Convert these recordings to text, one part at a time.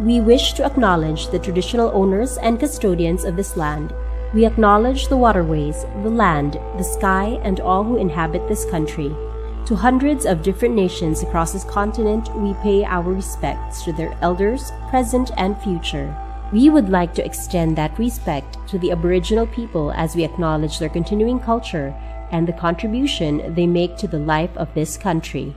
We wish to acknowledge the traditional owners and custodians of this land. We acknowledge the waterways, the land, the sky, and all who inhabit this country. To hundreds of different nations across this continent, we pay our respects to their elders, present and future. We would like to extend that respect to the Aboriginal people as we acknowledge their continuing culture and the contribution they make to the life of this country.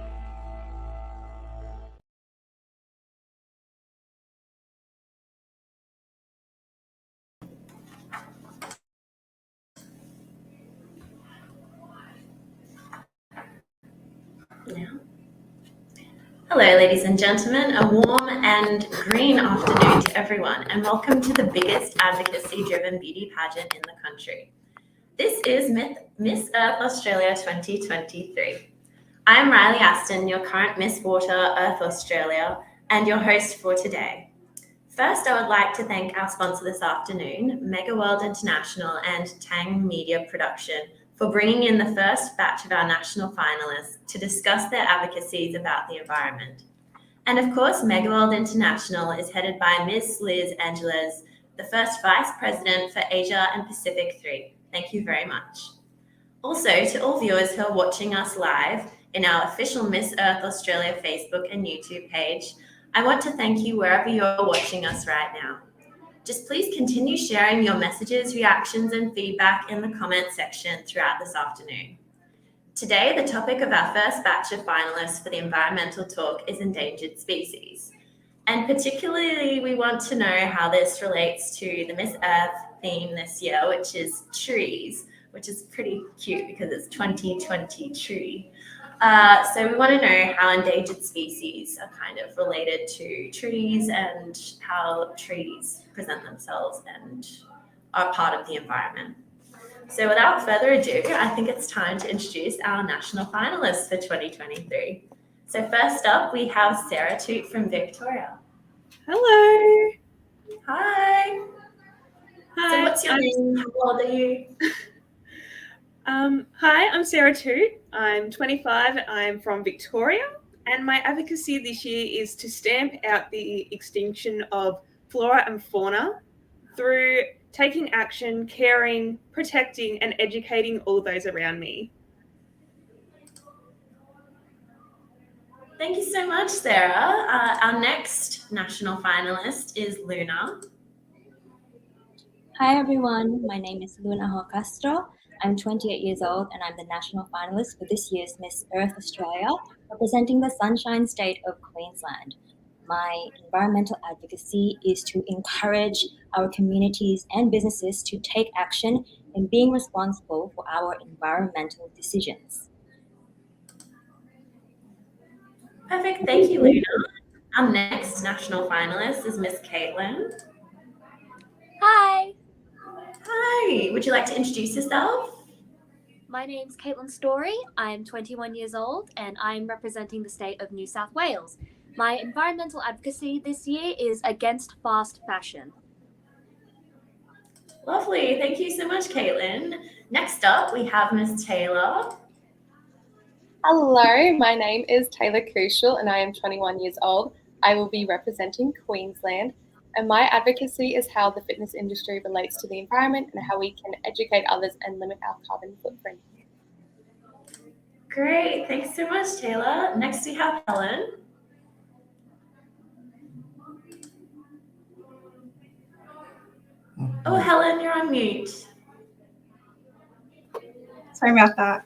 Hello, ladies and gentlemen. A warm and green afternoon to everyone, and welcome to the biggest advocacy-driven beauty pageant in the country. This is Miss Earth Australia 2023. I am Riley Aston, your current Miss Water Earth Australia, and your host for today. First, I would like to thank our sponsor this afternoon, Megaworld International and Tang Media Production, for bringing in the first batch of our National Finalists to discuss their advocacies about the environment. And of course, Megaworld International is headed by Ms. Liz Angeles, the first Vice President for Asia and Pacific 3. Thank you very much. Also, to all viewers who are watching us live in our official Miss Earth Australia Facebook and YouTube page, I want to thank you wherever you're watching us right now. Just please continue sharing your messages, reactions, and feedback in the comment section throughout this afternoon. Today, the topic of our first batch of finalists for the environmental talk is endangered species. And particularly, we want to know how this relates to the Miss Earth theme this year, which is trees, which is pretty cute because it's 2020 tree. So we want to know how endangered species are kind of related to trees and how trees present themselves and are part of the environment. So without further ado, I think it's time to introduce our national finalists for 2023. So first up, we have Sarah Toot from Victoria. Hello. Hi. Hi. So what's your name? How old are you? Hi, I'm Sarah Toot. I'm 25 and I'm from Victoria. And my advocacy this year is to stamp out the extinction of flora and fauna through taking action, caring, protecting, and educating all those around me. Thank you so much, Sarah. Our next national finalist is Luna. Hi everyone, my name is Luna Castro. I'm 28 years old and I'm the national finalist for this year's Miss Earth Australia, representing the Sunshine State of Queensland. My environmental advocacy is to encourage our communities and businesses to take action in being responsible for our environmental decisions. Perfect, thank you, Luna. Our next national finalist is Miss Caitlin. Hi. Hi, would you like to introduce yourself? My name's Caitlin Story. I'm 21 years old and I'm representing the state of New South Wales. My environmental advocacy this year is against fast fashion. Lovely, thank you so much, Caitlin. Next up, we have Miss Taylor. Hello, my name is Taylor Kushel and I am 21 years old. I will be representing Queensland, and my advocacy is how the fitness industry relates to the environment and how we can educate others and limit our carbon footprint. Great, thanks so much, Taylor. Next we have Helen. Oh, Helen, you're on mute. Sorry about that.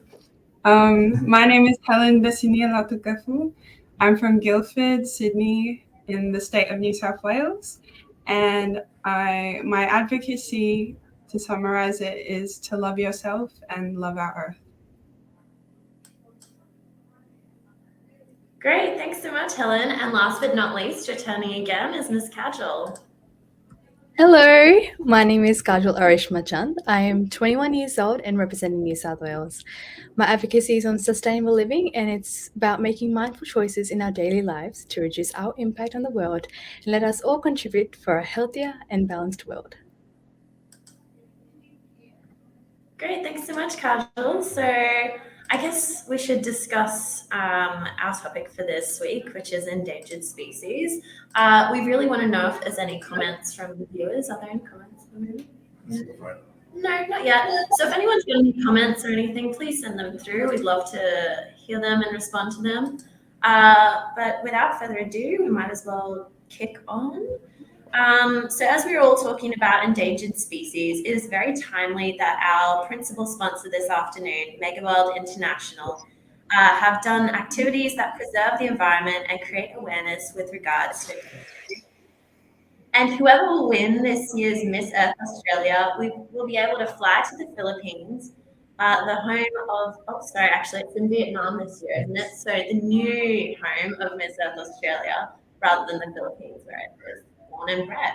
My name is Helen Bessinia Latukafu. I'm from Guildford, Sydney, in the state of New South Wales. And my advocacy, to summarize it, is to love yourself and love our earth. Great, thanks so much, Helen. And last but not least, returning again is Miss Kajal. Hello, my name is Kajal Arishmachand. I am 21 years old and representing New South Wales. My advocacy is on sustainable living and it's about making mindful choices in our daily lives to reduce our impact on the world and let us all contribute for a healthier and balanced world. Great, thanks so much, Kajal. So I guess we should discuss our topic for this week, which is endangered species. We really want to know if there's any comments from the viewers. Are there any comments? No, not yet. So if anyone's got any comments or anything, please send them through. We'd love to hear them and respond to them. But without further ado, we might as well kick on. So as we were all talking about endangered species, it is very timely that our principal sponsor this afternoon, Megaworld International, have done activities that preserve the environment and create awareness with regards to. And whoever will win this year's Miss Earth Australia, we will be able to fly to the Philippines, the home of, actually it's in Vietnam this year, isn't it? So the new home of Miss Earth Australia, rather than the Philippines where it was born and bred.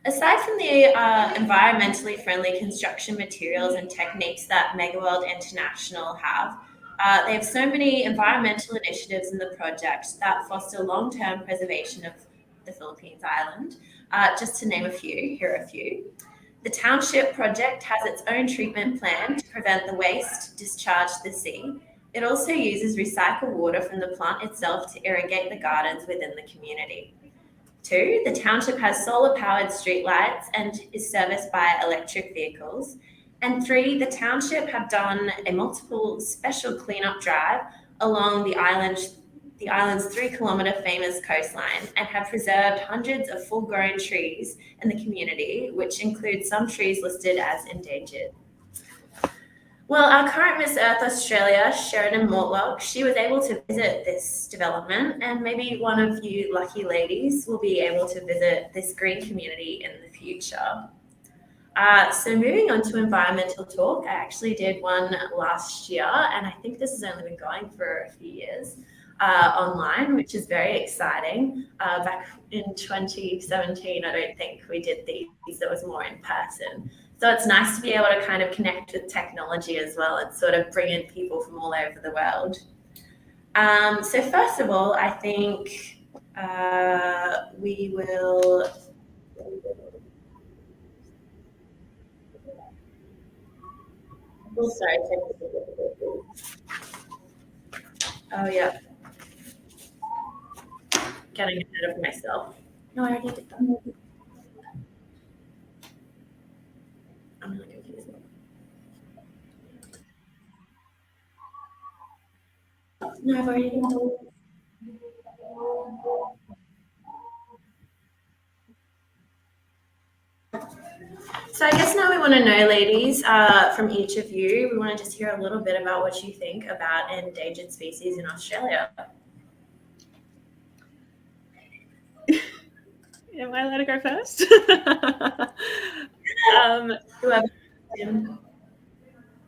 Aside from the environmentally friendly construction materials and techniques that Megaworld International have, they have so many environmental initiatives in the project that foster long-term preservation of the Philippines island. Just to name a few, here are a few. The Township project has its own treatment plan to prevent the waste discharged to the sea. It also uses recycled water from the plant itself to irrigate the gardens within the community. 2, the township has solar-powered streetlights and is serviced by electric vehicles. And 3, the township have done a multiple special cleanup drive along the island's 3-kilometre famous coastline and have preserved hundreds of full-grown trees in the community, which include some trees listed as endangered. Well, our current Miss Earth Australia, Sheridan Mortlock, she was able to visit this development, and maybe one of you lucky ladies will be able to visit this green community in the future. So moving on to environmental talk, I actually did one last year, and I think this has only been going for a few years online, which is very exciting. Back in 2017, I don't think we did these, there was more in person. So it's nice to be able to kind of connect with technology as well and sort of bring in people from all over the world. So first of all, I think we will... Oh, sorry. Oh, yeah. Getting ahead of myself. No, I already did that. I'm really confused. No, I've already done that. So I guess now we want to know, ladies, from each of you, we want to just hear a little bit about what you think about endangered species in Australia. Am I allowed to go first?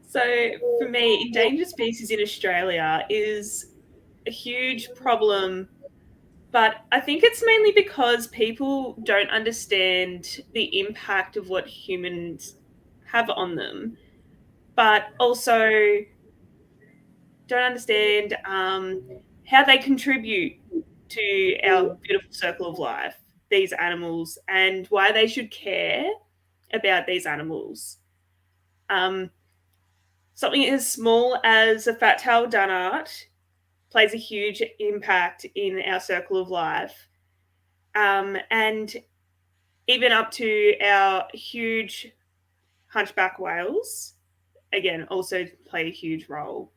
So for me, endangered species in Australia is a huge problem, but I think it's mainly because people don't understand the impact of what humans have on them, but also don't understand how they contribute to our beautiful circle of life, these animals, and why they should care about these animals. Something as small as a fat-tailed dunnart plays a huge impact in our circle of life. And even up to our huge hunchback whales, again, also play a huge role.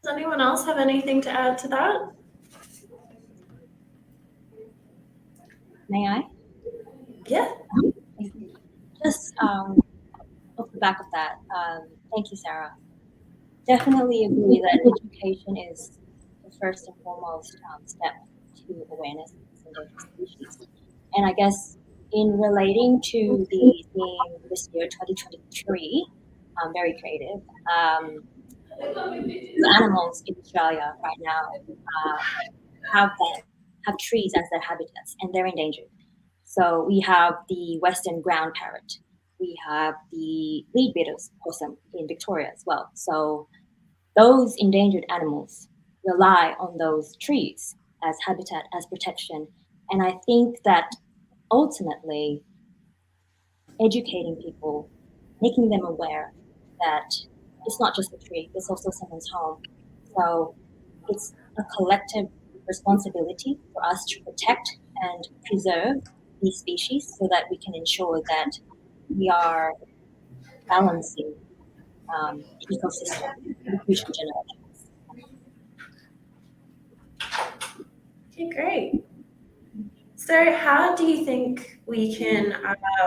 Does anyone else have anything to add to that? May I? Yeah. Just off the back of that, thank you, Sarah. Definitely agree that education is the first and foremost step to awareness of endangered species. And I guess in relating to the theme this year, 2023, very creative. Animals in Australia right now have trees as their habitats, and they're endangered. So we have the western ground parrot. We have the lead-bearded possum in Victoria as well. So those endangered animals rely on those trees as habitat, as protection. And I think that ultimately educating people, making them aware that it's not just a tree, it's also someone's home. So it's a collective responsibility for us to protect and preserve these species so that we can ensure that we are balancing the ecosystem for the future generations. Okay, great. So how do you think we can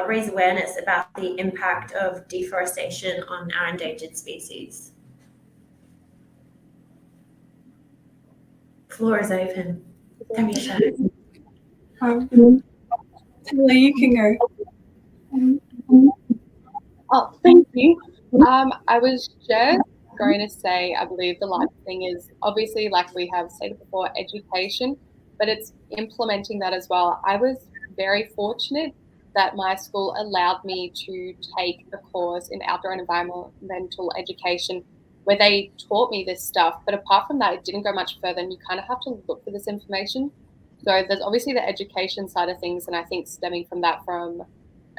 raise awareness about the impact of deforestation on our endangered species? Floor is open. Don't be shy. Taylor, you can go. Oh, thank you. I was just going to say, I believe the largest thing is obviously, like we have stated before, education, but it's implementing that as well. I was very fortunate that my school allowed me to take a course in outdoor and environmental education where they taught me this stuff. But apart from that, it didn't go much further, and you kind of have to look for this information. So there's obviously the education side of things, and I think stemming from that from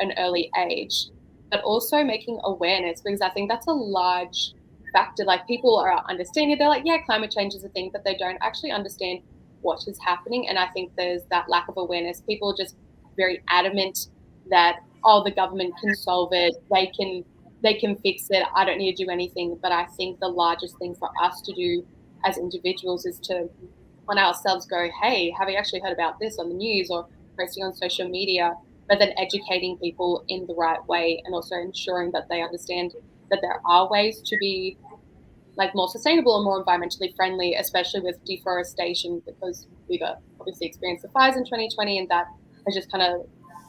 an early age, but also making awareness, because I think that's a large factor. Like, people are understanding, they're like, yeah, climate change is a thing, but they don't actually understand what is happening. And I think there's that lack of awareness. People are just very adamant that, oh, the government can solve it, they can fix it, I don't need to do anything. But I think the largest thing for us to do as individuals is to on ourselves go, hey, have you actually heard about this on the news or posting on social media? But then educating people in the right way, and also ensuring that they understand that there are ways to be like more sustainable and more environmentally friendly, especially with deforestation, because we've obviously experienced the fires in 2020, and that has just kind of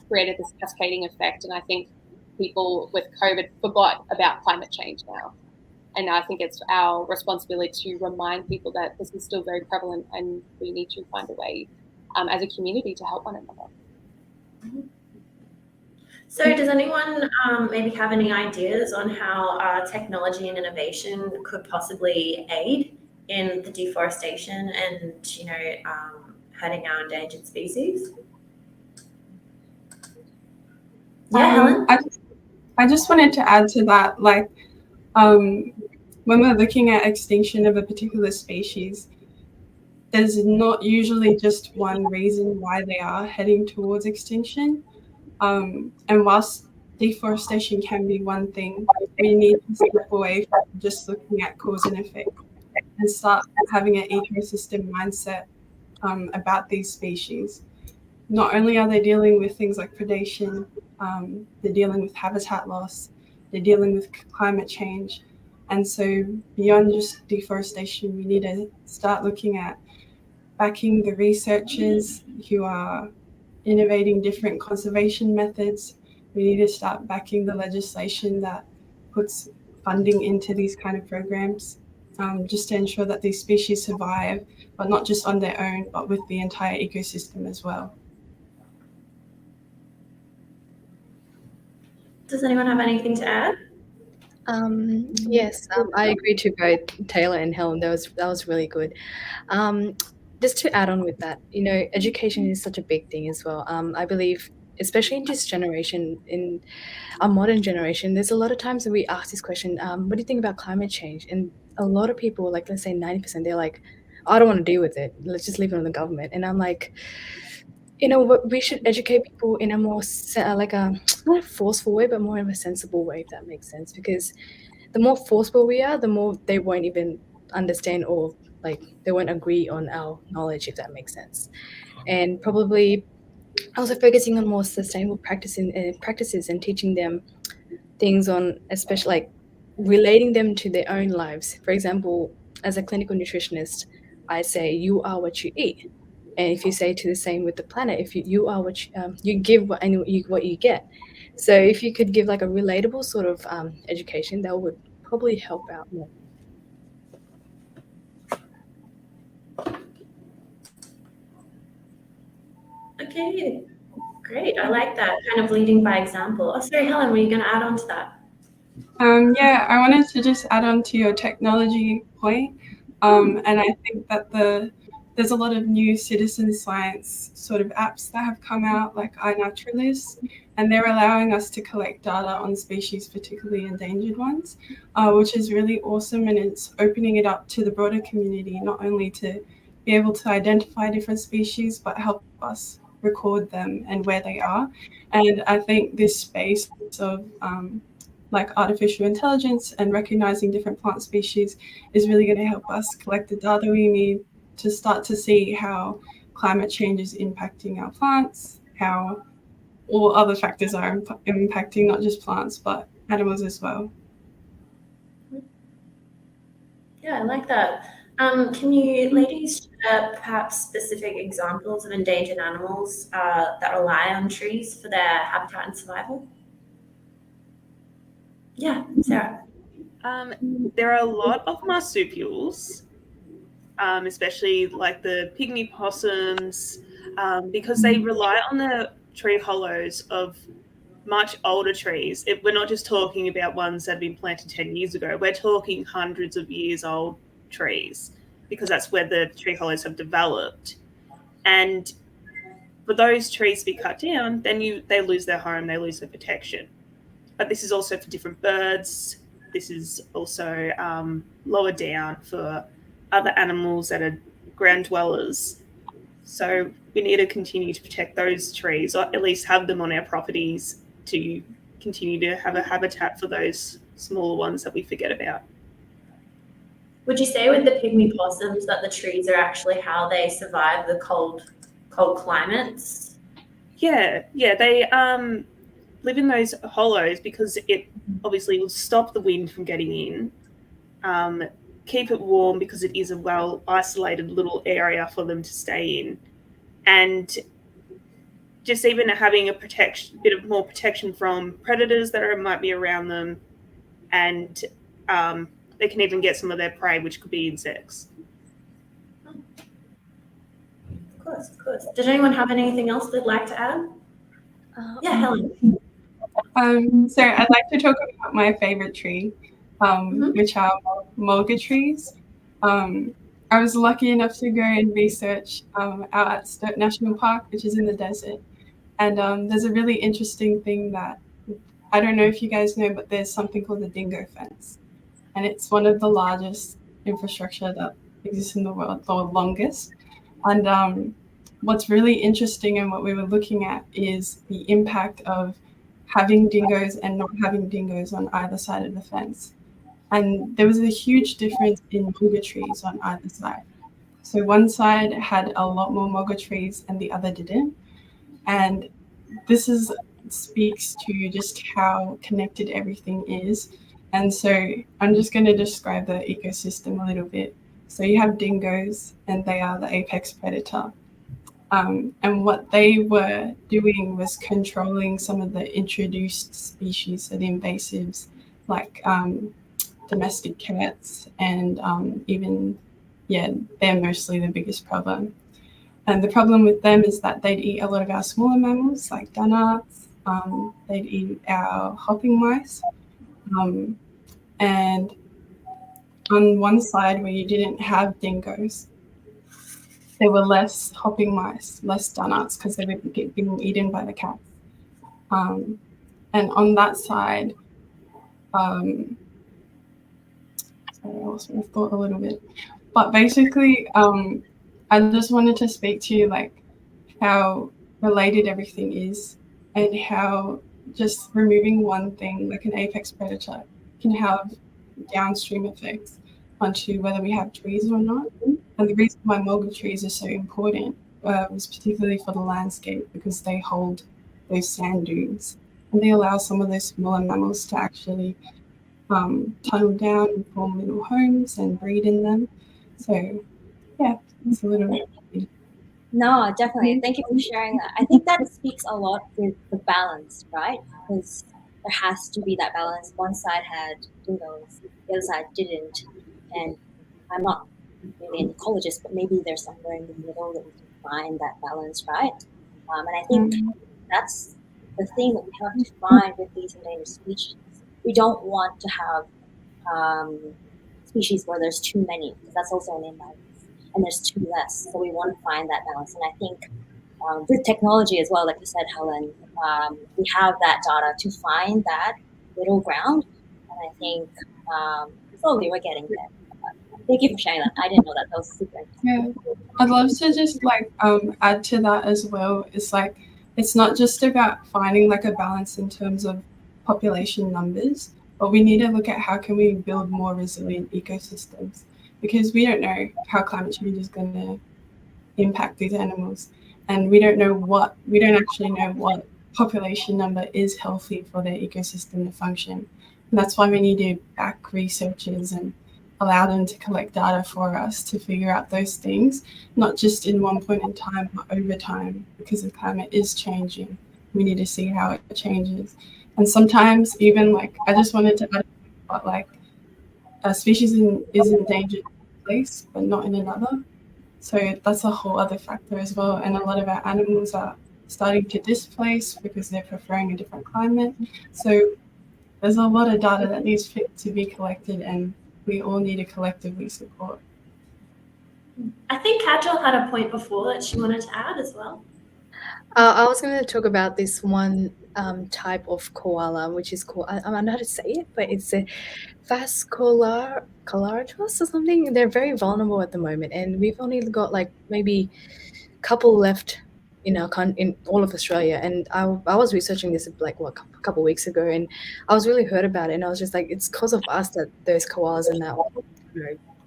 created this cascading effect. And I think people with COVID forgot about climate change now. And I think it's our responsibility to remind people that this is still very prevalent, and we need to find a way as a community to help one another. So does anyone maybe have any ideas on how technology and innovation could possibly aid in the deforestation and, hurting our endangered species? Yeah, Helen? I just wanted to add to that, like, when we're looking at extinction of a particular species, there's not usually just one reason why they are heading towards extinction. And whilst deforestation can be one thing, we need to step away from just looking at cause and effect and start having an ecosystem mindset about these species. Not only are they dealing with things like predation, they're dealing with habitat loss, they're dealing with climate change. And so beyond just deforestation, we need to start looking at backing the researchers who are innovating different conservation methods. We need to start backing the legislation that puts funding into these kind of programs, just to ensure that these species survive, but not just on their own, but with the entire ecosystem as well. Does anyone have anything to add? Yes, I agree to both Taylor and Helen. That was really good. Just to add on with that, education is such a big thing as well. I believe, especially in this generation, in our modern generation, there's a lot of times that we ask this question, what do you think about climate change? And a lot of people, like let's say 90%, they're like, I don't want to deal with it. Let's just leave it on the government. And I'm like, we should educate people in a more like a not a forceful way, but more of a sensible way, if that makes sense. Because the more forceful we are, the more they won't even understand, or like they won't agree on our knowledge, if that makes sense. And probably also focusing on more sustainable practices and teaching them things on, especially like relating them to their own lives. For example, as a clinical nutritionist, I say you are what you eat. And if you say to the same with the planet, if you are what you give what you get. So if you could give like a relatable sort of education, that would probably help out more. Okay, great. I like that, kind of leading by example. Oh, sorry, Helen, were you going to add on to that? Yeah, I wanted to just add on to your technology point. And I think that the there's a lot of new citizen science sort of apps that have come out, like iNaturalist, and they're allowing us to collect data on species, particularly endangered ones, which is really awesome, and it's opening it up to the broader community, not only to be able to identify different species, but help us record them and where they are. And I think this space of like artificial intelligence and recognizing different plant species is really going to help us collect the data we need to start to see how climate change is impacting our plants, how all other factors are impacting not just plants, but animals as well. Yeah, I like that. Can you ladies share perhaps specific examples of endangered animals that rely on trees for their habitat and survival? Yeah, Sarah. There are a lot of marsupials, especially like the pygmy possums, because they rely on the tree hollows of much older trees. We're not just talking about ones that have been planted 10 years ago. We're talking hundreds of years old trees, because that's where the tree hollows have developed. And for those trees to be cut down, then they lose their home, they lose their protection. But this is also for different birds. This is also lower down for other animals that are ground dwellers. So we need to continue to protect those trees, or at least have them on our properties to continue to have a habitat for those smaller ones that we forget about. Would you say with the pygmy possums that the trees are actually how they survive the cold climates? Yeah, they live in those hollows because it obviously will stop the wind from getting in, keep it warm because it is a well isolated little area for them to stay in, and just even having a bit of more protection from predators that might be around them, and they can even get some of their prey, which could be insects. Of course. Does anyone have anything else they'd like to add? Yeah, Helen. So I'd like to talk about my favorite tree, which are mulga trees. I was lucky enough to go and research out at Sturt National Park, which is in the desert. And there's a really interesting thing that I don't know if you guys know, but there's something called the dingo fence. And it's one of the largest infrastructure that exists in the world, the longest. And what's really interesting and what we were looking at is the impact of having dingoes and not having dingoes on either side of the fence. And there was a huge difference in mulga trees on either side. So one side had a lot more mulga trees and the other didn't. And this speaks to just how connected everything is. And so I'm just going to describe the ecosystem a little bit. So you have dingoes, and they are the apex predator. And what they were doing was controlling some of the introduced species, so the invasives, like domestic cats, and they're mostly the biggest problem. And the problem with them is that they'd eat a lot of our smaller mammals, like dunnarts. They'd eat our hopping mice. And on one side where you didn't have dingoes, there were less hopping mice, less dunnarts, because they were being eaten by the cats. And on that side, sorry, I lost my thought a little bit. But basically, I just wanted to speak to you like how related everything is, and how just removing one thing, like an apex predator, can have downstream effects onto whether we have trees or not. And the reason why mulga trees are so important was particularly for the landscape, because they hold those sand dunes and they allow some of those smaller mammals to actually tunnel down and form little homes and breed in them. So yeah, it's a little bit. No, definitely. Thank you for sharing that. I think that speaks a lot with the balance, right? Because there has to be that balance. One side had dingoes, the other side didn't. And I'm not really an ecologist, but maybe there's somewhere in the middle that we can find that balance, right? And I think that's the thing that we have to find with these endangered species. We don't want to have species where there's too many, because that's also an imbalance. and there's two less. So we want to find that balance. And I think with technology as well, like you said, Helen, we have that data to find that middle ground. And I think slowly we're getting there. Thank you for sharing that. I didn't know that. That was super interesting. Yeah, I'd love to just add to that as well. It's like it's not just about finding like a balance in terms of population numbers, but we need to look at how can we build more resilient ecosystems, because we don't know how climate change is going to impact these animals, and we don't actually know what population number is healthy for their ecosystem to function. And that's why we need to back researchers and allow them to collect data for us to figure out those things, not just in one point in time, but over time, because the climate is changing. We need to see how it changes. And sometimes even I just wanted to add, but a species is endangered in one place, but not in another. So that's a whole other factor as well. And a lot of our animals are starting to displace because they're preferring a different climate. So there's a lot of data that needs to be collected, and we all need to collectively support. I think Kajal had a point before that she wanted to add as well. I was going to talk about this one type of koala, which is called, I don't know how to say it, but it's a Vasculatus or something. They're very vulnerable at the moment, and we've only got maybe a couple left in all of Australia. And I was researching this a couple of weeks ago, and I was really hurt about it. And I was just like, it's because of us that those koalas are now,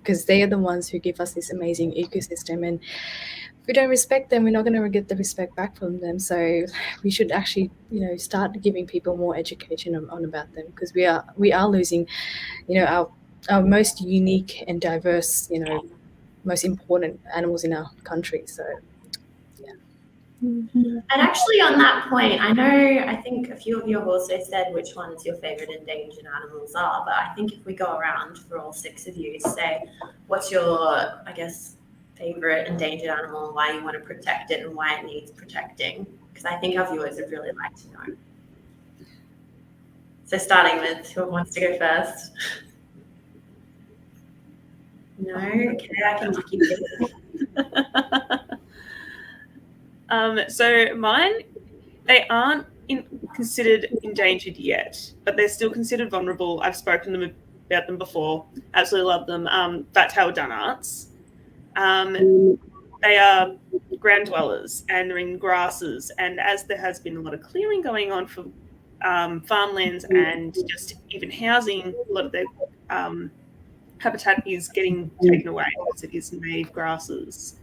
because they are the ones who give us this amazing ecosystem. And if we don't respect them, we're not going to get the respect back from them. So we should actually, start giving people more education on about them, because we are losing, our most unique and diverse, most important animals in our country. So. And actually on that point, I think a few of you have also said which ones your favorite endangered animals are, but I think if we go around for all 6 of you, say what's your, favorite endangered animal and why you want to protect it and why it needs protecting, because I think our viewers would really like to know. So starting with who wants to go first? No? Okay, I can keep it. So mine, they aren't considered endangered yet, but they're still considered vulnerable. I've spoken about them before. Absolutely love them. Fat-tailed dunarts. They are ground dwellers and they're in grasses. And as there has been a lot of clearing going on for farmlands and just even housing, a lot of their habitat is getting taken away because it is native grasses.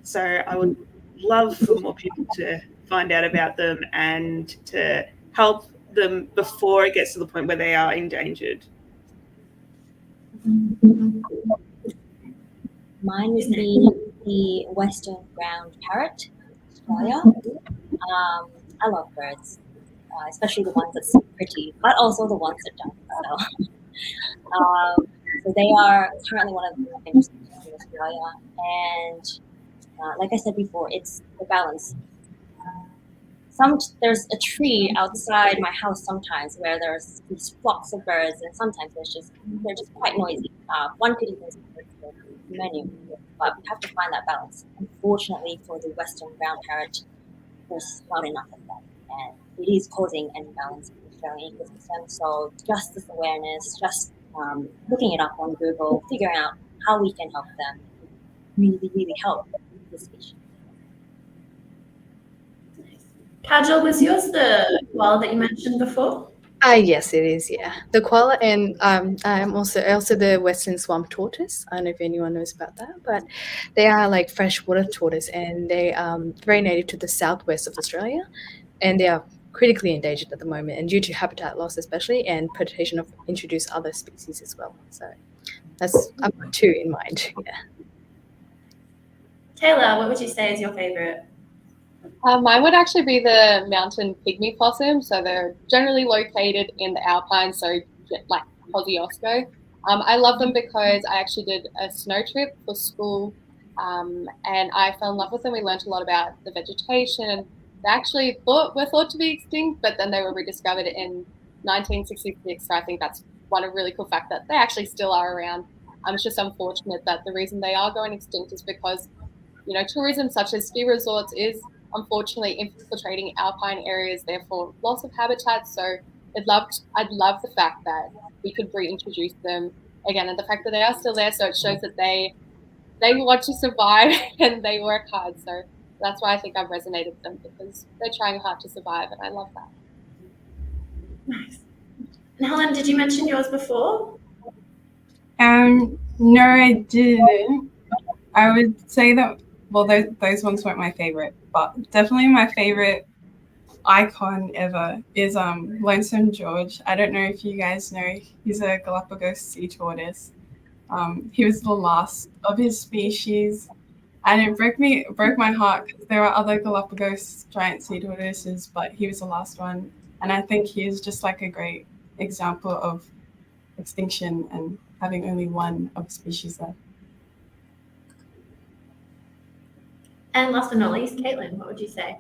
So I would love for more people to find out about them and to help them before it gets to the point where they are endangered. Mine would be the western ground parrot, Australia. I love birds, especially the ones that seem pretty, but also the ones that don't. So they are currently one of the famous species in Australia, and like I said before, it's the balance. There's a tree outside my house sometimes where there's these flocks of birds, and sometimes they're just quite noisy. One could even say the menu, but we have to find that balance. Unfortunately, for the western brown parrot, there's not enough of that, and it is causing an imbalance in the Australian ecosystem. So just this awareness, just looking it up on Google, figuring out how we can help them, really, really help this species. Kajal, was yours the koala that you mentioned before? Yes, it is. Yeah, the koala, and I'm also the western swamp tortoise. I don't know if anyone knows about that, but they are like freshwater tortoise, and they are very native to the southwest of Australia, and they are critically endangered at the moment, and due to habitat loss, especially, and predation of introduced other species as well. So I've got 2 in mind. Yeah. Taylor, what would you say is your favorite? Mine would actually be the mountain pygmy possum. So they're generally located in the alpine, so like Kosciuszko. I love them because I actually did a snow trip for school, and I fell in love with them. We learned a lot about the vegetation, and they actually were thought to be extinct, but then they were rediscovered in 1966. So I think that's one really cool fact that they actually still are around. It's just unfortunate that the reason they are going extinct is because, tourism such as ski resorts is unfortunately infiltrating alpine areas, therefore loss of habitat. So I'd love the fact that we could reintroduce them again, and the fact that they are still there, so it shows that they want to survive and they work hard. So that's why I think I've resonated with them, because they're trying hard to survive, and I love that. Nice. And Helen, did you mention yours before? No, I didn't. I would say that, well, those ones weren't my favorite, but definitely my favorite icon ever is Lonesome George. I don't know if you guys know, he's a Galapagos sea tortoise. He was the last of his species, and it broke my heart because there are other Galapagos giant sea tortoises, but he was the last one. And I think he is just like a great example of extinction and having only one of the species left. And last but not least, Caitlin, what would you say?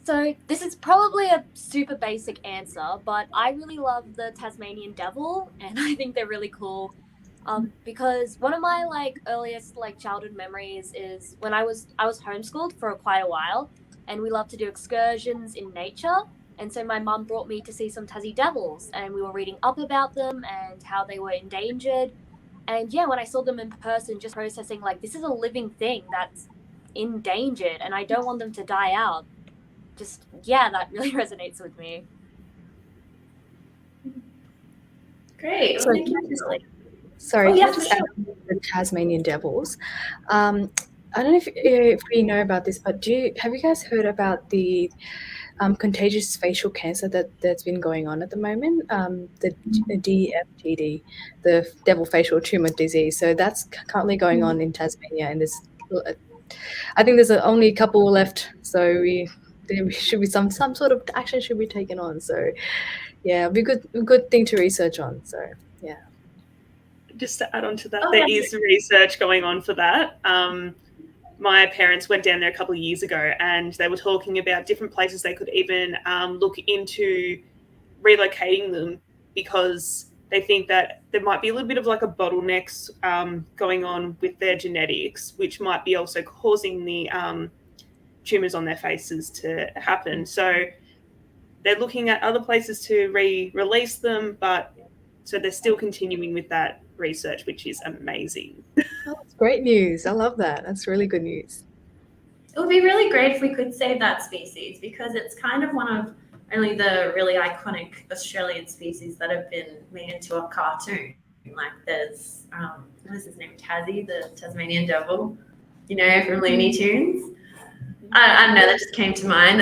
So this is probably a super basic answer, but I really love the Tasmanian devil, and I think they're really cool. Because one of my earliest childhood memories is when I was homeschooled for quite a while, and we loved to do excursions in nature. And so my mum brought me to see some Tassie devils, and we were reading up about them and how they were endangered. And yeah, when I saw them in person, just processing this is a living thing that's endangered, and I don't want them to die out. Just, yeah, that really resonates with me. Great. So, thank you, Julie. Sorry, Oh, can yeah, I just for add the Tasmanian devils? I don't know if we know about this, but have you guys heard about the contagious facial cancer that's been going on at the moment? The DFTD, the devil facial tumor disease. So that's currently going on in Tasmania, and I think there's only a couple left. So there should be some sort of action should be taken on. So yeah, it'd be a good thing to research on. So yeah. Just to add on to that, there is research going on for that. My parents went down there a couple of years ago, and they were talking about different places they could even look into relocating them, because they think that there might be a little bit of a bottlenecks going on with their genetics, which might be also causing the tumors on their faces to happen. So they're looking at other places to re-release them, but so they're still continuing with that research, which is amazing. Oh, that's great news. I love that. That's really good news. It would be really great if we could save that species, because it's kind of one of only the really iconic Australian species that have been made into a cartoon. There's, what is his name? Tassie, the Tasmanian devil, from Looney Tunes. I don't know, that just came to mind.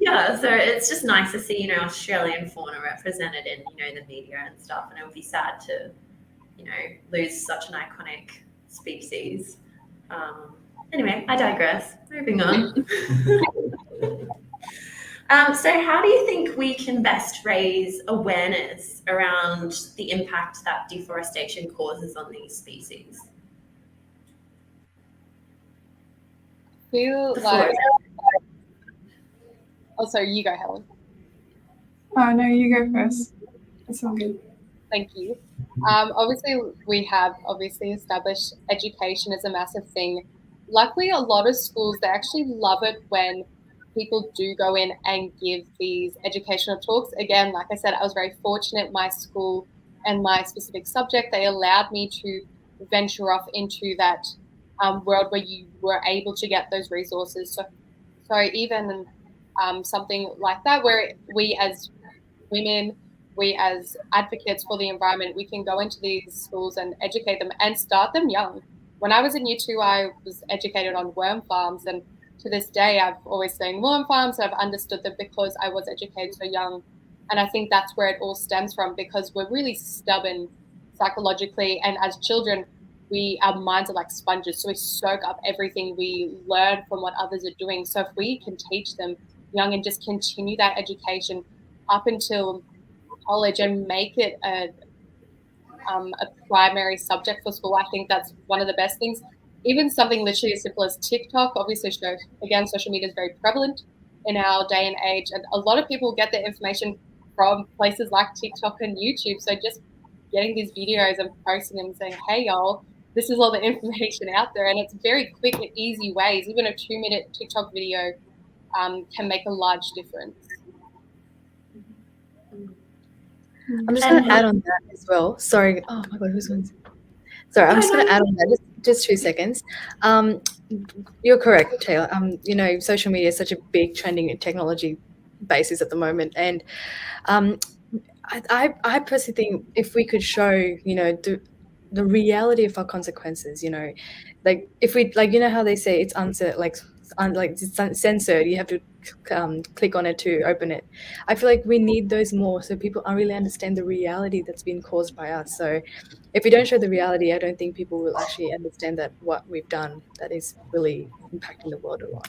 Yeah, so it's just nice to see, Australian fauna represented in, the media and stuff. And it would be sad to, lose such an iconic species. Anyway, I digress. Moving on. So how do you think we can best raise awareness around the impact that deforestation causes on these species? Oh, sorry, you go, Helen. Oh, no, you go first. It's all good. Thank you. Obviously, we have established education as a massive thing. Luckily, a lot of schools, they actually love it when people do go in and give these educational talks. Again, like I said, I was very fortunate. My school and my specific subject, they allowed me to venture off into that world where you were able to get those resources. So even something like that, where we as women, we as advocates for the environment, we can go into these schools and educate them and start them young. When I was in year 2, I was educated on worm farms, and to this day, I've always seen worm farms. I've understood them because I was educated so young. And I think that's where it all stems from, because we're really stubborn psychologically. And as children, our minds are like sponges. So we soak up everything we learn from what others are doing. So if we can teach them young and just continue that education up until college and make it a primary subject for school, I think that's one of the best things. Even something literally as simple as TikTok, obviously, social media is very prevalent in our day and age, and a lot of people get their information from places like TikTok and YouTube. So just getting these videos and posting them saying, hey, y'all, this is all the information out there. And it's very quick and easy ways. Even a 2-minute TikTok video can make a large difference. I'm just going to add on that as well. Sorry. Oh my God, who's going? Sorry, I'm just going to add on that. Just 2 seconds. You're correct, Taylor. You know, social media is such a big trending technology basis at the moment, and I personally think if we could show, you know, the reality of our consequences, you know, like if we, like, you know how they say it's it's censored, you have to click on it to open it. I feel like we need those more so people really understand the reality that's been caused by us. So if we don't show the reality, I don't think people will actually understand that what we've done that is really impacting the world a lot.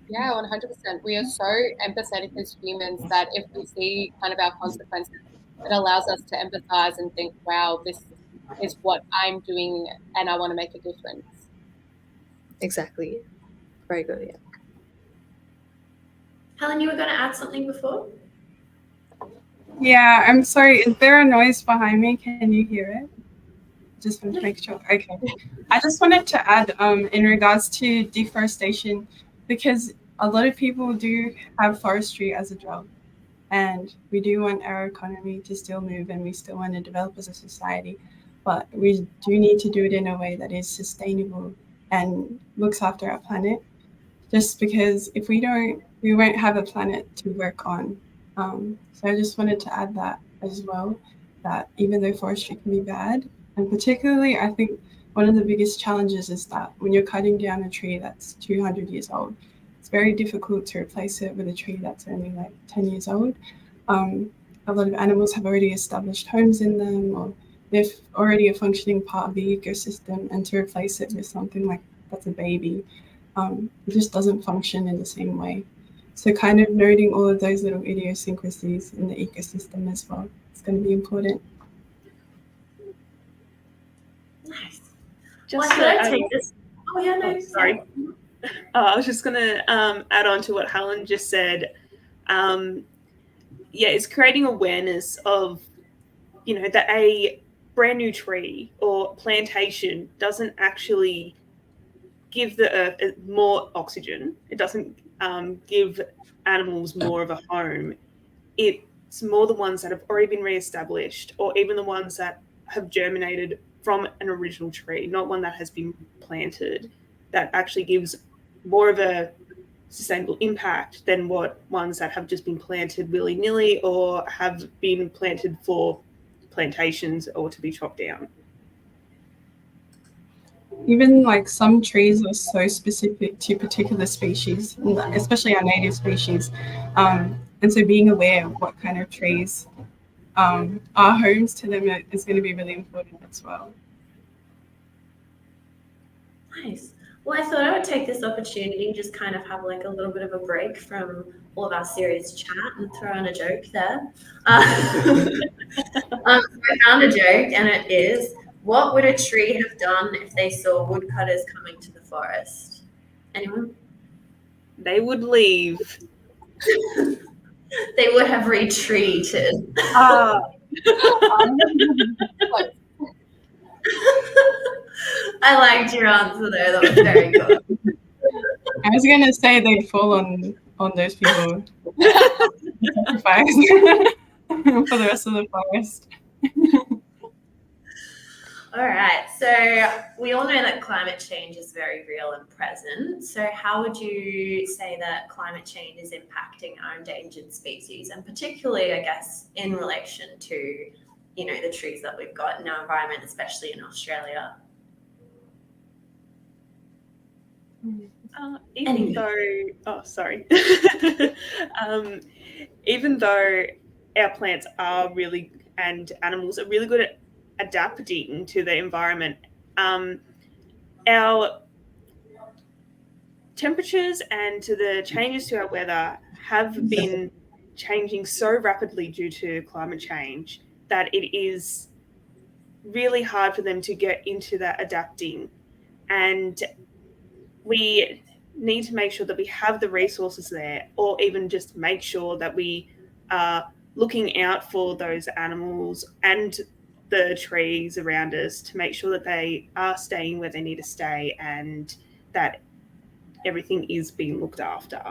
Yeah, 100%. We are so empathetic as humans that if we see kind of our consequences, it allows us to empathize and think, wow, this is what I'm doing and I want to make a difference. Exactly. Very good, yeah. Helen, you were going to add something before? Yeah, I'm sorry. Is there a noise behind me? Can you hear it? Just want to make sure. Okay. I just wanted to add in regards to deforestation, because a lot of people do have forestry as a job, and we do want our economy to still move and we still want to develop as a society, but we do need to do it in a way that is sustainable and looks after our planet, just because if we don't, we won't have a planet to work on. So I just wanted to add that as well, that even though forestry can be bad, and particularly I think one of the biggest challenges is that when you're cutting down a tree that's 200 years old, it's very difficult to replace it with a tree that's only like 10 years old. A lot of animals have already established homes in them, or they're already a functioning part of the ecosystem, and to replace it with something like that's a baby, it just doesn't function in the same way. So kind of noting all of those little idiosyncrasies in the ecosystem as well, it's going to be important. Nice. Just Well, could I take this? Oh, yeah, no. Sorry. I was just going to add on to what Helen just said. Yeah, it's creating awareness of, you know, that a brand new tree or plantation doesn't actually give the earth more oxygen. It doesn't give animals more of a home. It's more the ones that have already been reestablished, or even the ones that have germinated from an original tree, not one that has been planted, that actually gives more of a sustainable impact than what ones that have just been planted willy-nilly or have been planted for plantations or to be chopped down. Even like some trees are so specific to particular species, especially our native species. And so being aware of what kind of trees are homes to them is going to be really important as well. Nice. Well, I thought I would take this opportunity and just kind of have like a little bit of a break from all of our serious chat and throw in a joke there. I found a joke, and it is, what would a tree have done if they saw woodcutters coming to the forest? Anyone? They would leave. They would have retreated. I liked your answer there. That was very good. I was going to say they'd fall on those people sacrifice for the rest of the forest. All right, so we all know that climate change is very real and present. So how would you say that climate change is impacting our endangered species, and particularly, I guess, in relation to, you know, the trees that we've got in our environment, especially in Australia? Even though our plants are really, and animals are really good at adapting to the environment, our temperatures and to the changes to our weather have been changing so rapidly due to climate change that it is really hard for them to get into that adapting. And we need to make sure that we have the resources there, or even just make sure that we are looking out for those animals and the trees around us to make sure that they are staying where they need to stay and that everything is being looked after,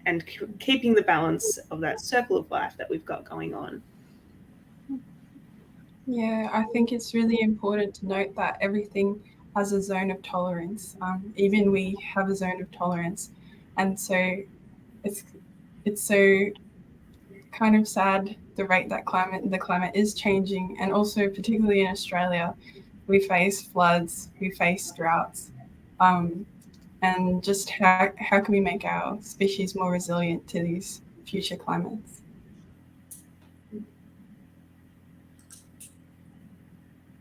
and keeping the balance of that circle of life that we've got going on. Yeah, I think it's really important to note that everything has a zone of tolerance. Even we have a zone of tolerance, and so it's so kind of sad the rate that the climate is changing, and also particularly in Australia, we face floods, we face droughts, and just how can we make our species more resilient to these future climates?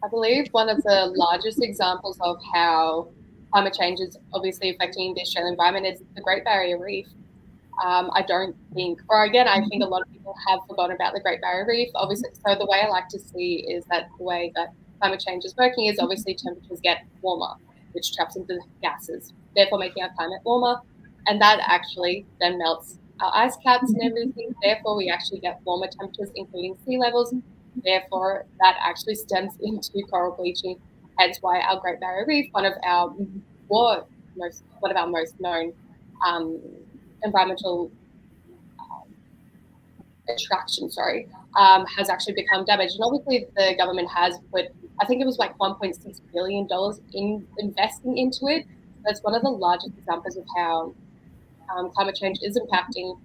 I believe one of the largest examples of how climate change is obviously affecting the Australian environment is the Great Barrier Reef. I don't think, or again, I think a lot of people have forgotten about the Great Barrier Reef. Obviously, so the way I like to see is that the way that climate change is working is obviously temperatures get warmer, which traps into gases, therefore making our climate warmer, and that actually then melts our ice caps and everything. Therefore, we actually get warmer temperatures, including sea levels. Therefore, that actually stems into coral bleaching. Hence, why our Great Barrier Reef, one of our most known environmental attraction, has actually become damaged. And obviously, the government has put, I think it was like $1.6 billion in investing into it. That's one of the largest examples of how climate change is impacting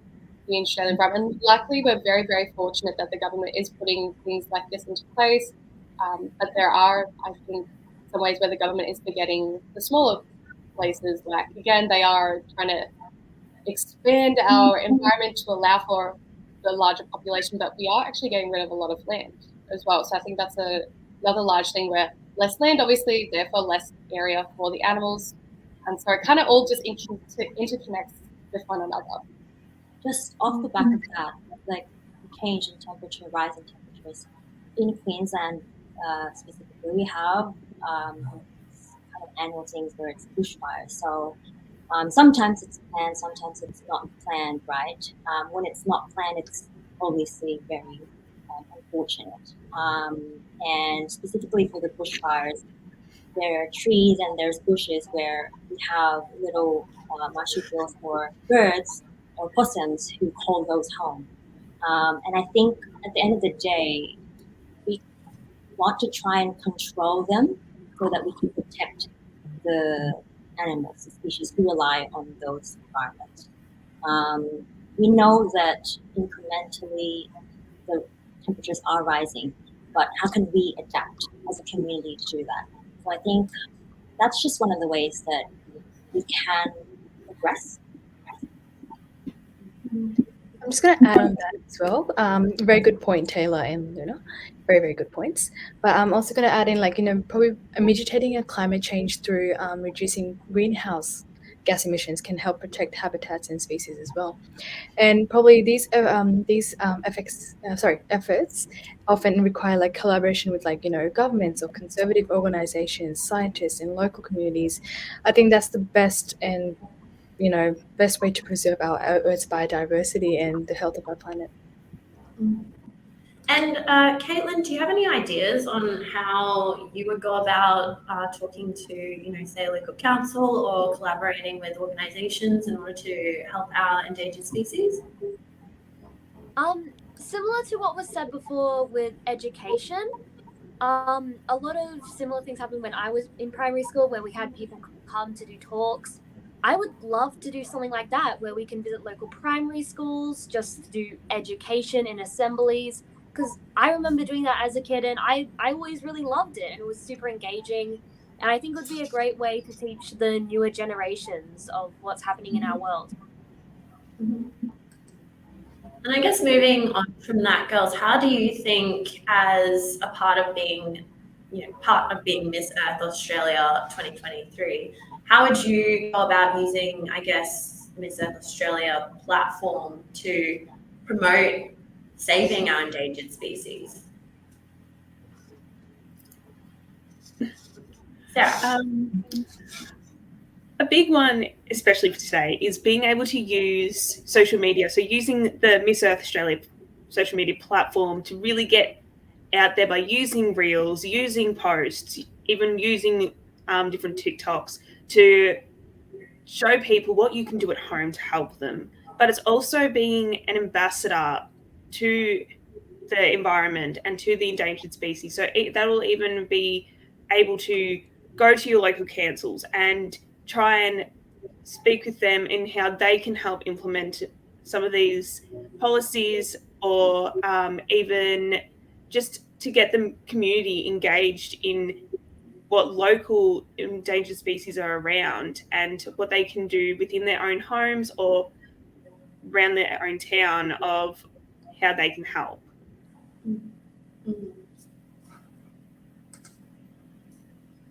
the Australian environment. And luckily, we're very, very fortunate that the government is putting things like this into place. But there are, I think, some ways where the government is forgetting the smaller places. Like, again, they are trying to expand our environment to allow for the larger population, but we are actually getting rid of a lot of land as well. So I think that's another large thing where less land, obviously, therefore less area for the animals. And so it kind of all just interconnects with one another. Just off the back of that, like the change in temperature, rise in temperatures in Queensland specifically, we have kind of annual things where it's bushfires. So sometimes it's planned, sometimes it's not planned, right? When it's not planned, it's obviously very unfortunate. And specifically for the bushfires, there are trees and there's bushes where we have little marsupials or birds or possums who call those home. And I think at the end of the day, we want to try and control them so that we can protect the animals, the species who rely on those environments. We know that incrementally the temperatures are rising, but how can we adapt as a community to do that? So I think that's just one of the ways that we can progress. I'm just going to add on that as well. Very good point, Taylor and Luna. Very, very good points. But I'm also going to add in, probably mitigating climate change through reducing greenhouse gas emissions can help protect habitats and species as well. And probably these efforts often require collaboration with governments or conservative organizations, scientists, and local communities. I think that's the best and best way to preserve our Earth's biodiversity and the health of our planet. And Caitlin, do you have any ideas on how you would go about talking to, say, a local council or collaborating with organizations in order to help our endangered species? Similar to what was said before with education, a lot of similar things happened when I was in primary school, where we had people come to do talks. I would love to do something like that, where we can visit local primary schools, just to do education in assemblies. Because I remember doing that as a kid, and I always really loved it, and it was super engaging. And I think it would be a great way to teach the newer generations of what's happening in our world. And I guess moving on from that, girls, how do you think, as a part of being Miss Earth Australia 2023, how would you go about using, I guess, Miss Earth Australia platform to promote saving our endangered species? Sarah? A big one, especially for today, is being able to use social media. So using the Miss Earth Australia social media platform to really get out there by using reels, using posts, even using different TikToks to show people what you can do at home to help them. But it's also being an ambassador to the environment and to the endangered species. So that will even be able to go to your local councils and try and speak with them in how they can help implement some of these policies, or even just to get the community engaged in what local endangered species are around and what they can do within their own homes or around their own town of how they can help.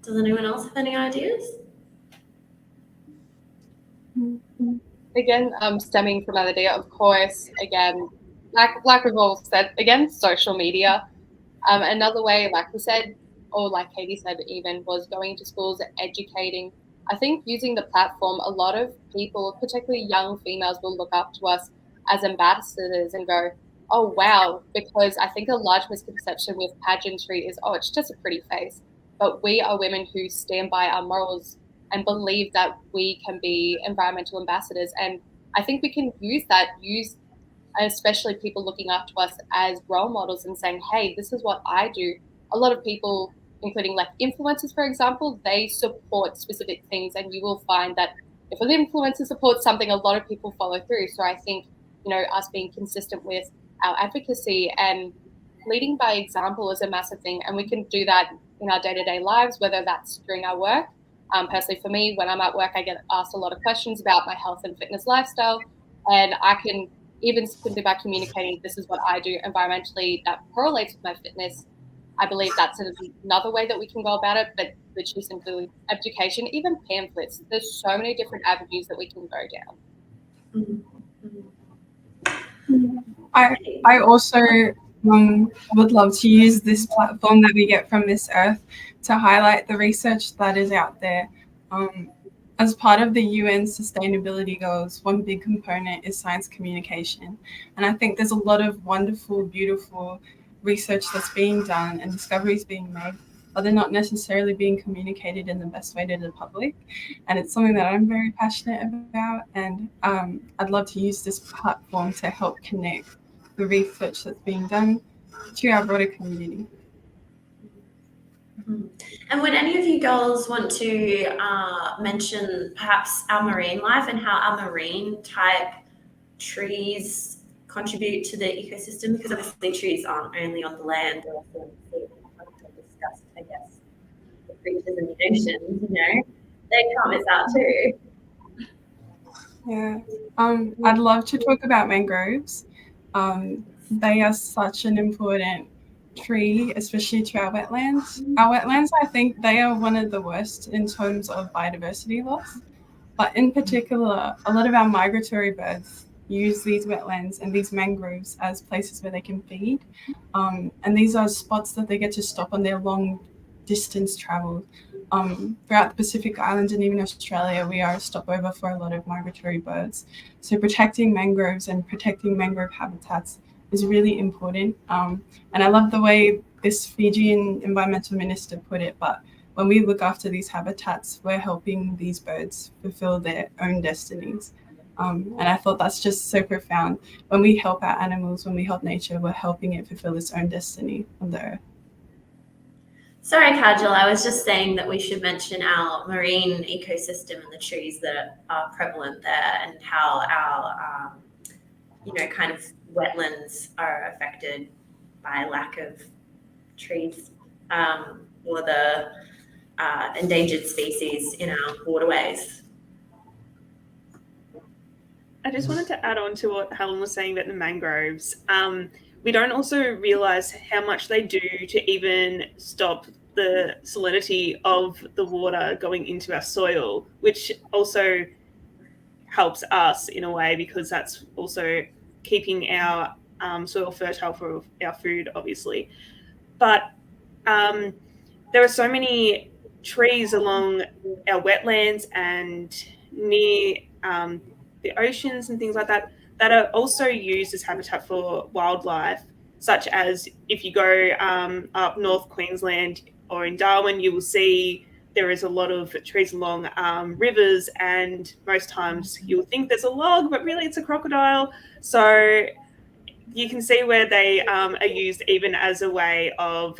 Does anyone else have any ideas? Again, stemming from that idea, of course, again, like we've all said, again, social media. Another way, like we said, or like Katie said even, was going to schools, educating. I think using the platform, a lot of people, particularly young females, will look up to us as ambassadors and go, oh, wow, because I think a large misconception with pageantry is, oh, it's just a pretty face. But we are women who stand by our morals and believe that we can be environmental ambassadors. And I think we can use especially people looking up to us as role models and saying, hey, this is what I do. A lot of people, including like influencers, for example, they support specific things, and you will find that if an influencer supports something, a lot of people follow through. So I think, us being consistent with our advocacy and leading by example is a massive thing. And we can do that in our day-to-day lives, whether that's during our work. Personally, for me, when I'm at work, I get asked a lot of questions about my health and fitness lifestyle, and I can even simply by communicating this is what I do environmentally that correlates with my fitness. I believe that's another way that we can go about it, but literally simply education, even pamphlets. There's so many different avenues that we can go down. I also would love to use this platform that we get from Miss Earth to highlight the research that is out there. As part of the UN sustainability goals, one big component is science communication. And I think there's a lot of wonderful, beautiful research that's being done and discoveries being made, but they're not necessarily being communicated in the best way to the public. And it's something that I'm very passionate about. And I'd love to use this platform to help connect the research that's being done to our broader community. And would any of you girls want to mention perhaps our marine life and how our marine type trees contribute to the ecosystem? Because obviously trees aren't only on the land, they're also on the sea. We've discussed, I guess, the creatures in the ocean, they can't miss out too. Yeah, I'd love to talk about mangroves. They are such an important tree, especially to our wetlands. Our wetlands, I think they are one of the worst in terms of biodiversity loss. But in particular, a lot of our migratory birds use these wetlands and these mangroves as places where they can feed. And these are spots that they get to stop on their long distance travel. Throughout the Pacific Islands and even Australia, we are a stopover for a lot of migratory birds. So protecting mangroves and protecting mangrove habitats is really important. And I love the way this Fijian environmental minister put it, but when we look after these habitats, we're helping these birds fulfill their own destinies. And I thought that's just so profound. When we help our animals, when we help nature, we're helping it fulfill its own destiny on the earth. Sorry, Kajal, I was just saying that we should mention our marine ecosystem and the trees that are prevalent there and how our, kind of wetlands are affected by lack of trees or the endangered species in our waterways. I just wanted to add on to what Helen was saying about the mangroves. We don't also realise how much they do to even stop the salinity of the water going into our soil, which also helps us in a way because that's also keeping our soil fertile for our food, obviously. But there are so many trees along our wetlands and near the oceans and things like that that are also used as habitat for wildlife, such as if you go up North Queensland or in Darwin, you will see there is a lot of trees along rivers, and most times you'll think there's a log, but really it's a crocodile. So you can see where they are used even as a way of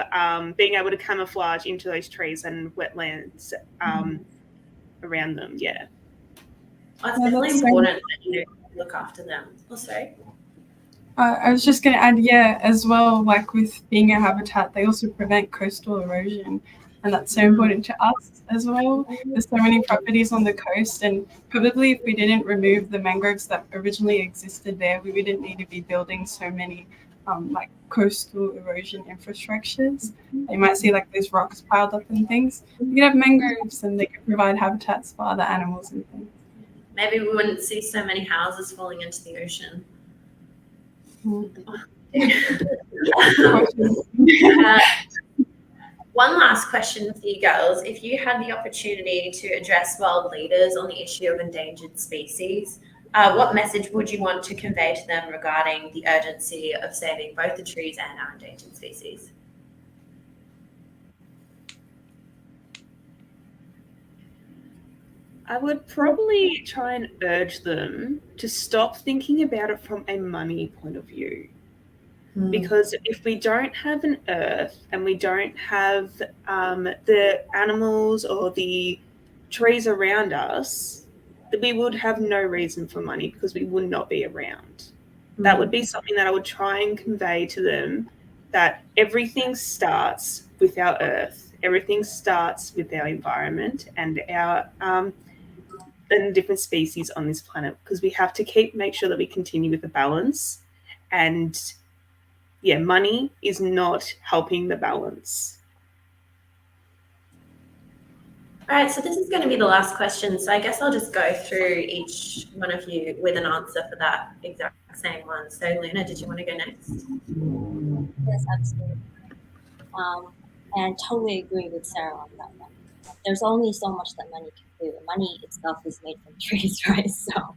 being able to camouflage into those trees and wetlands around them. Yeah. Well, it's Yeah, definitely that's so important that you look after them. Oh, sorry. I was just going to add, yeah, as well, like with being a habitat, they also prevent coastal erosion. And that's so important to us as well. There's so many properties on the coast, and probably if we didn't remove the mangroves that originally existed there, we wouldn't need to be building so many like coastal erosion infrastructures. You might see like these rocks piled up and things. You could have mangroves and they could provide habitats for other animals and things. Maybe we wouldn't see so many houses falling into the ocean. One last question for you girls. If you had the opportunity to address world leaders on the issue of endangered species, what message would you want to convey to them regarding the urgency of saving both the trees and our endangered species? I would probably try and urge them to stop thinking about it from a money point of view. Because if we don't have an earth and we don't have the animals or the trees around us, then we would have no reason for money because we would not be around. That would be something that I would try and convey to them, that everything starts with our earth. Everything starts with our environment and our and different species on this planet, because we have to make sure that we continue with the balance. And yeah, money is not helping the balance. All right, so this is going to be the last question. So I guess I'll just go through each one of you with an answer for that exact same one. So Luna, did you want to go next? Yes, absolutely. And totally agree with Sarah on that one. There's only so much that money can do. Money itself is made from trees, right? So,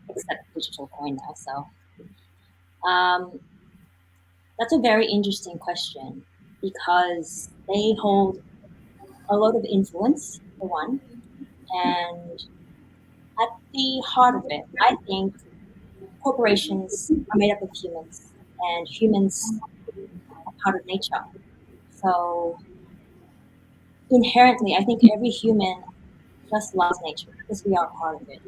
except digital coin now. So, that's a very interesting question because they hold a lot of influence, for one. And at the heart of it, I think corporations are made up of humans, and humans are part of nature. So inherently, I think every human just loves nature because we are part of it.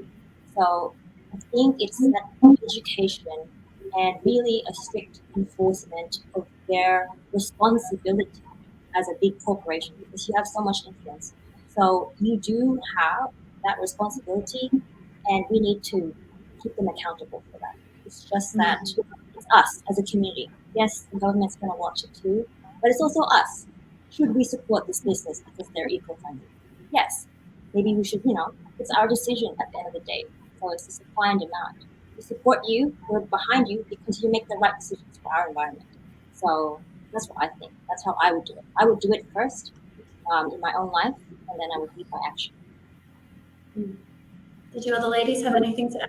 So I think it's that education and really a strict enforcement of their responsibility as a big corporation, because you have so much influence. So you do have that responsibility, and we need to keep them accountable for that. It's just that it's us as a community. Yes, the government's going to watch it too, but it's also us. Should we support this business because they're eco-friendly? Yes. Maybe we should, it's our decision at the end of the day. So it's the supply and demand. We support you, we're behind you because you make the right decisions for our environment. So that's what I think. That's how I would do it. I would do it first in my own life, and then I would lead by action. Did you other ladies have anything to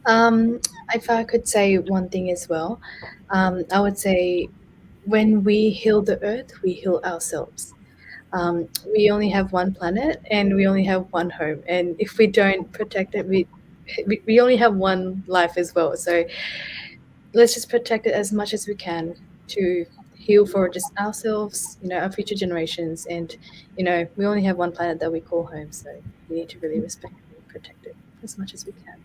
add? If I could say one thing as well, I would say when we heal the earth, we heal ourselves. We only have one planet and we only have one home. And if we don't protect it, we only have one life as well. So let's just protect it as much as we can to heal for just ourselves, our future generations. And, we only have one planet that we call home. So we need to really respect and protect it as much as we can.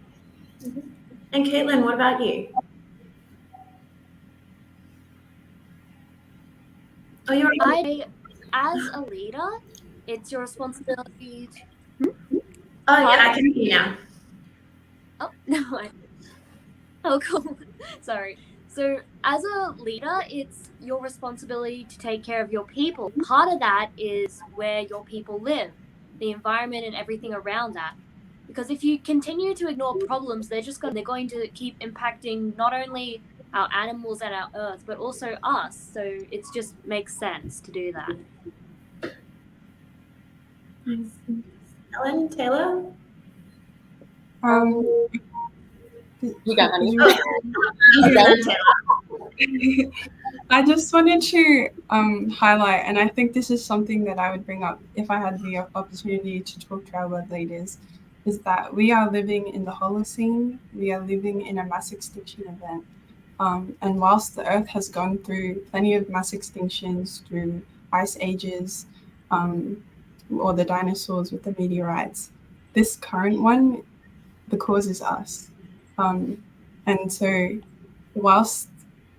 And Caitlin, what about you? Oh, you're As a leader, it's your responsibility to... Oh, yeah, I can hear you now. Oh, no. Oh, cool. Sorry. So as a leader, it's your responsibility to take care of your people. Part of that is where your people live, the environment and everything around that. Because if you continue to ignore problems, they're going to keep impacting not only our animals and our earth, but also us. So it just makes sense to do that. Ellen, Taylor? You go, honey. I just wanted to highlight, and I think this is something that I would bring up if I had the opportunity to talk to our world leaders, is that we are living in the Holocene. We are living in a mass extinction event. And whilst the Earth has gone through plenty of mass extinctions through ice ages, or the dinosaurs with the meteorites, this current one, the cause is us. And so whilst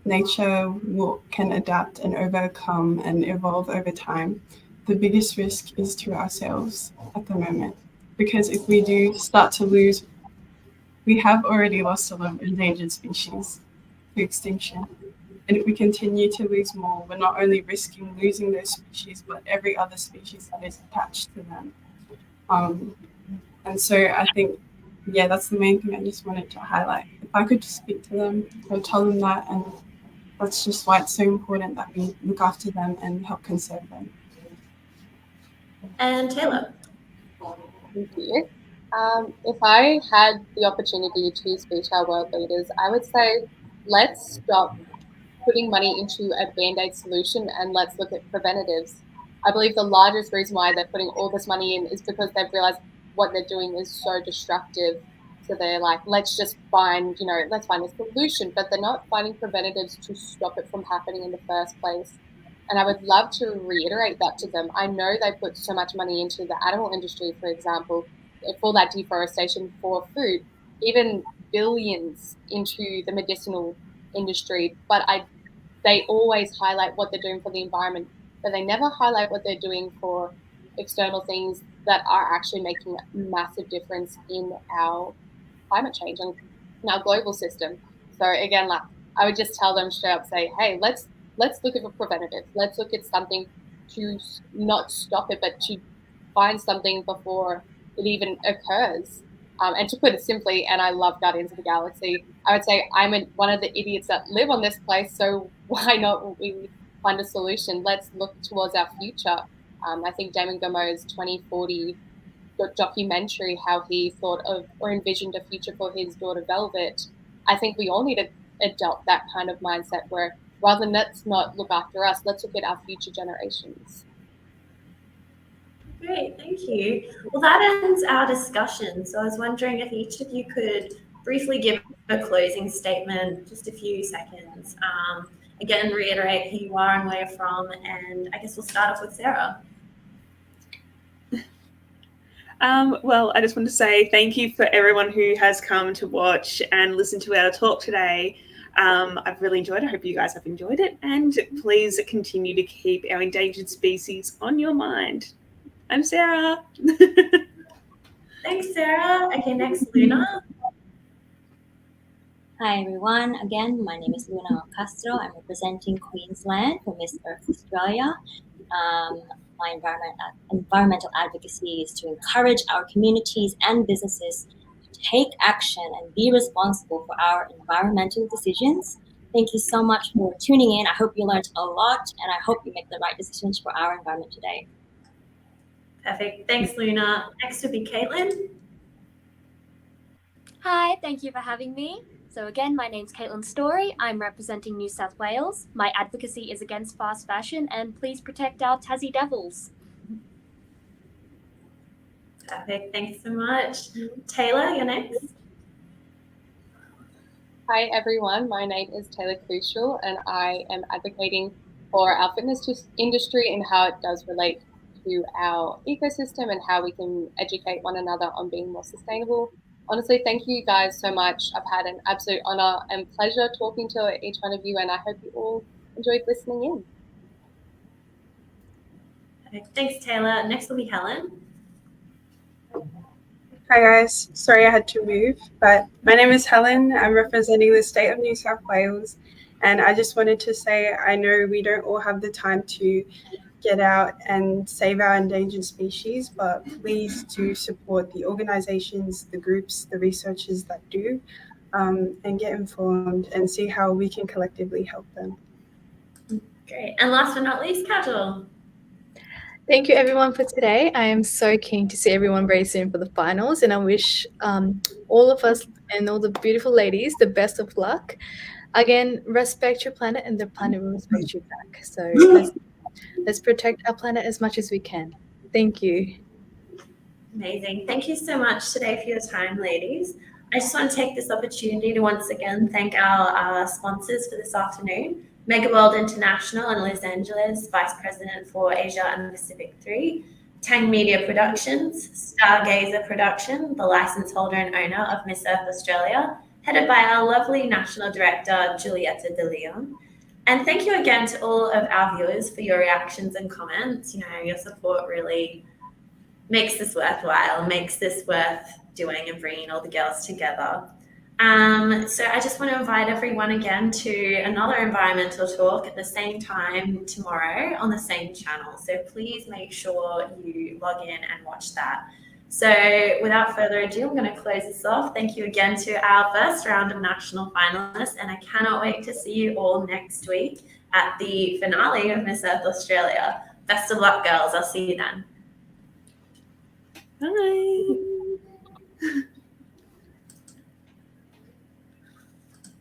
nature can adapt and overcome and evolve over time, the biggest risk is to ourselves at the moment. Because if we do start to lose, we have already lost a lot of endangered species to extinction. And if we continue to lose more, we're not only risking losing those species, but every other species that is attached to them. And so I think, yeah, that's the main thing I just wanted to highlight. If I could just speak to them, I would tell them that, and that's just why it's so important that we look after them and help conserve them. And Taylor. Thank you. If I had the opportunity to speak to our world leaders, I would say, let's stop putting money into a Band-Aid solution and let's look at preventatives. I believe the largest reason why they're putting all this money in is because they've realized what they're doing is so destructive. So they're like, let's just find, let's find a solution, but they're not finding preventatives to stop it from happening in the first place. And I would love to reiterate that to them. I know they put so much money into the animal industry, for example, for that deforestation for food, even billions into the medicinal industry, but they always highlight what they're doing for the environment, but they never highlight what they're doing for external things that are actually making a massive difference in our climate change and in our global system. So again, like, I would just tell them straight up, say, hey, let's look at a preventative. Let's look at something to not stop it, but to find something before it even occurs. And to put it simply, and I love Guardians of the Galaxy, I would say I'm one of the idiots that live on this place, so why not we find a solution? Let's look towards our future. I think Damon Gameau's 2040 documentary, how he thought of or envisioned a future for his daughter Velvet, I think we all need to adopt that kind of mindset where rather than let's not look after us, let's look at our future generations. Great, thank you. Well, that ends our discussion. So I was wondering if each of you could briefly give a closing statement, just a few seconds. Again, reiterate who you are and where you're from, and I guess we'll start off with Sarah. Well, I just want to say thank you for everyone who has come to watch and listen to our talk today. I've really enjoyed it. I hope you guys have enjoyed it. And please continue to keep our endangered species on your mind. I'm Sarah. Thanks, Sarah. Okay, next, Luna. Hi everyone, again, my name is Luna Castro. I'm representing Queensland for Miss Earth Australia. My environmental advocacy is to encourage our communities and businesses to take action and be responsible for our environmental decisions. Thank you so much for tuning in. I hope you learned a lot, and I hope you make the right decisions for our environment today. Perfect. Thanks, Luna. Next will be Caitlin. Hi, thank you for having me. So again, my name's Caitlin Story. I'm representing New South Wales. My advocacy is against fast fashion, and please protect our Tassie Devils. Perfect. Thanks so much. Taylor, you're next. Hi everyone, my name is Taylor Crucial and I am advocating for our fitness industry and how it does relate to our ecosystem and how we can educate one another on being more sustainable. Honestly, thank you guys so much. I've had an absolute honor and pleasure talking to each one of you, and I hope you all enjoyed listening in. Okay, thanks, Taylor. Next will be Helen. Hi guys, sorry I had to move, but my name is Helen. I'm representing the state of New South Wales, and I just wanted to say I know we don't all have the time to get out and save our endangered species, but please do support the organizations, the groups, the researchers that do, and get informed and see how we can collectively help them. Great. And last but not least, Kajal. Thank you everyone for today. I am so keen to see everyone very soon for the finals, and I wish all of us and all the beautiful ladies the best of luck. Again, respect your planet and the planet will respect you back. So let's protect our planet as much as we can. Thank you. Amazing. Thank you so much today for your time, ladies. I just want to take this opportunity to once again thank our sponsors for this afternoon, Megaworld International and Los Angeles, Vice President for Asia and Pacific 3, Tang Media Productions, Stargazer Production, the license holder and owner of Miss Earth Australia, headed by our lovely National Director, Julieta De Leon. And thank you again to all of our viewers for your reactions and comments. Your support really makes this worthwhile, makes this worth doing and bringing all the girls together. So I just want to invite everyone again to another environmental talk at the same time tomorrow on the same channel. So please make sure you log in and watch that. So without further ado, I'm going to close this off. Thank you again to our first round of National Finalists, and I cannot wait to see you all next week at the finale of Miss Earth Australia. Best of luck, girls. I'll see you then. Bye.